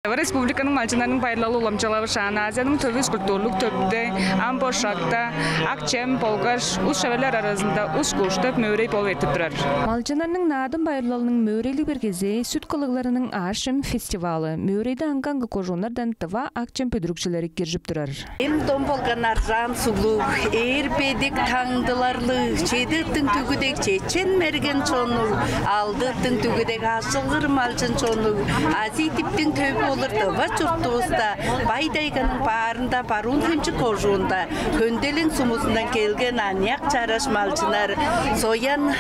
Республиканың малчыларының байырлалы уламчалары шаны Азияның төвіз культурлық төпті, амбошакта, акчем, полгаш, ұз шәвелер арасында ұз көштіп мөрей пол етіп тұрар. Малчыларының надын байырлалының мөрейлі бір кезе сүт қылығыларының ашым фестивалы. Мөрейді аңғанғы кожонардан тыва акчем пөдірікшілері кержіп тұрар. Ем дом болған арзан сұлық, ербедік таңдыларлы, чедіктің түгідек чечен мерген чону, алдықтың түгідек асылғыр малчын чону, ази типтің төбі олырды ва чұрттуызда, байдайғының барында барун күнчі кожуында, көнделің сумусынан келген анияқ чараш малчынар, Соян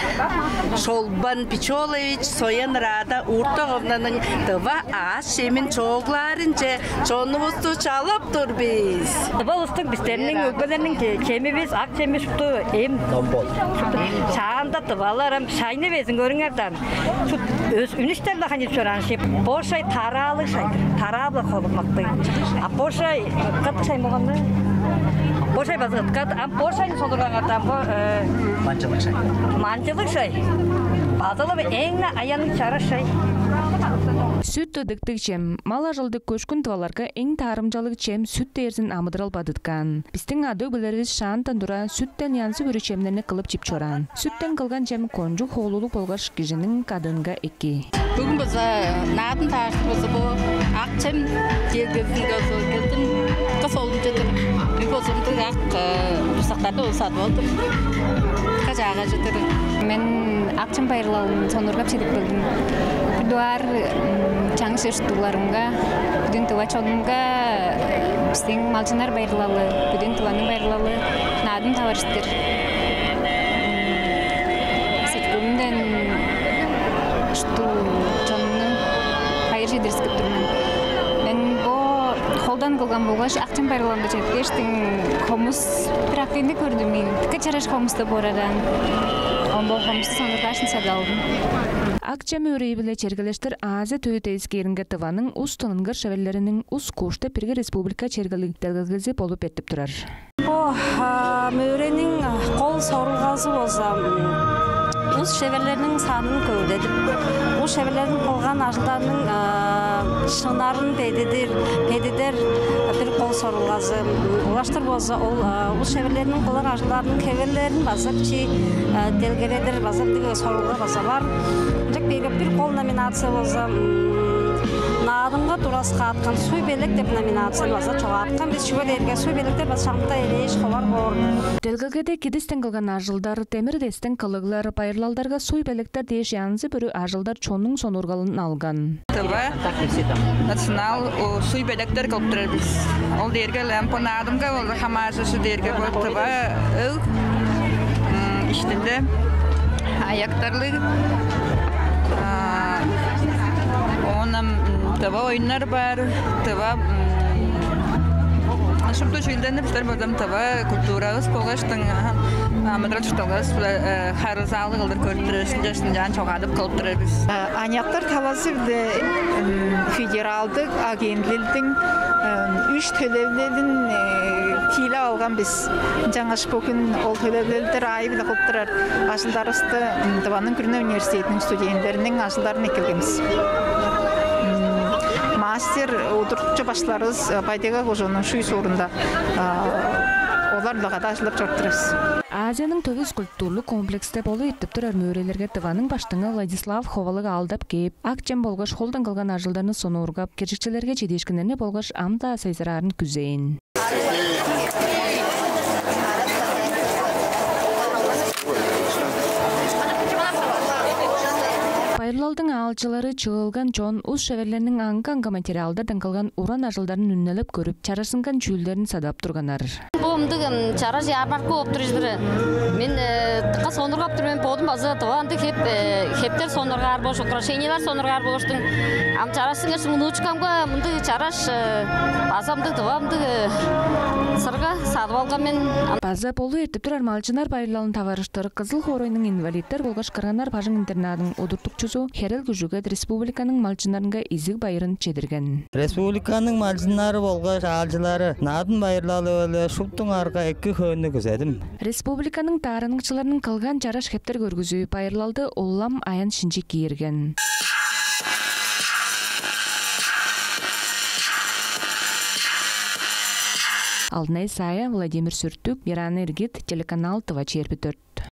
Шолбан Пичолевич, Соян Рада Уртоғовнаның дыва ас шемін çoğlarınca çoğunumuzdu çalap dur biz. Dıva ıstık bizlerinin ögülerinin kemi biz ak çemi şuttu em çağında dıvalarım şayını bezin görünlerden öz ünüşlerle hani çoran şey borşay taralı şeydir tarabla kolunmaktı a borşay katı şey mığandı borşay bazı kat am borşayın sonurgan adam bu mancılık şey bazılı bir en ayanın çara şey Süt ödіктік чем. Мала жылды көшкін тваларға ең тарымжалық чем süt дерзін амыдырал бадытқан. Біздің ады білеріз шаан тандыра süттен янсы бүрі чемдеріне қылып чип чоран. Sütten қылған чем конжу қолулы болғаш кежінің кадынға екі. Бүгін бұза надын тарсы бұзы бұл ақ чем дергіздің келдім. Қыс олым жетір. Бүк өзімді ақ бұсақтарды олсады болдым. Қажаға жетір. Мен ақ чем байырлалын сонырғап шедік білдім. Duar çangşır tularımga, bütün tuva çoğunga, bizim malçınar bayırlalı, bütün tuvanın bayırlalı, nadın tavarıştır. Seçgümden şu çoğunlu hayır şeydir sıkıntırman. Ben bu koldan kılgan bulgaş, akçın bayırlalında çetkeştin, komus praktiğinde gördüm ben. Kaçaraş komusta bu aradan. Onbo komusta sonrakaşın sadaldım. Акчем өрей біле чергелештір Азия түйеті ескерінгі тываның ұз тоныңғыр шәвелерінің ұз көшті пірге республика чергелік дәлгізі болып еттіп тұрар. Мөренің қол сорылғазы болса, ұз шәвелерінің санын көдедіп, ұз шәвелердің қолған ажылдарының шынарын педедер бір қол сорылғазы. Олаштыр болса, ұз шәвелерінің қолар ажылдарының кевелерін базып чи делгередер, базып деге сорылға база бар. Bir kol nominatsiya bolsa, nadımga turasqa atkan suy belek dep nominatsiya bolsa, çoğa atkan biz şübelerge suy belekler bas şamta ereş xolar bor. Delgagede kedisten kılgan ajılдар temir desten kılıglar bayırlaldarga suy belekler deyiş yanızı bürü ajılдар çoğunun sonurgalının algan. Tıva nasional suy belekler kılıptırır biz. Ol derge lampa nadımga oldu hamasısı derge bu tıva iştinde ayaktarlı Onam tava oyunlar var, tava şurada şöyle bizler bazam tava kültürümüz polgaştın amadral şutağız harzalı kaldır körtürüsün yaşından çok adıp kalırız. Anyaklar tavası de federaldık agentlikten üç tölevlerin tile algan biz. Жаңаш bugün ol tölevler ayı bile kaldırar. Asıldarıstı Tıvanın Kürne Üniversitesi'nin stüdyenlerinin asıldarını ekilgemiz. Master oturtça başlarız Baydega Kojonun şu sorunda olarla da açılıp çortturuz. Азияның төгіз культурлы комплексте болу еттіп тұрар мөрелерге тываның баштыңы Владислав Ховалыға алдап кеп, акчем болғаш холдан қалған ажылдарны соны ұрғап, кершікчілерге чедешкінеріне болғаш амда сайзырарын күзейін. Байырлалдың алчылары чығылған чон ұз шәверлерінің аңға материалдардан қалған уран ажылдарын үннеліп көріп, чарасынған чүйлерін садап тұрғанар. Бұмдығын чара жармарқы оп тұрыждыры. Мен тұққа сонырға аптырмен подым базы тұғанды хептер сонырға арбош, украшениялар сонырға арбоштың. Ам чарасың ерсің ұнучқамға мұнды чараш базамды тұғамды сырға садып алған мен. База болу ертіп тұрар малчынар байырлалын таварыштыр Қызыл Хоройның инвалидтер болғаш қыранар пажың интернадың одыртық чүзу Херел күжігет республиканың малчынарынға изік байырын чедірген. Республиканың малчынары болғаш алчылары надын байырлалы өлі шуптың арқа екі хөнні күзәдім. Республиканың тарынықчыларының қылған жараш хептер көргізу байырлалды оллам аян шинче киерген. Алтынай Сая, Владимир Сүртүк, Мирана Иргит, телеканал ТВ 24.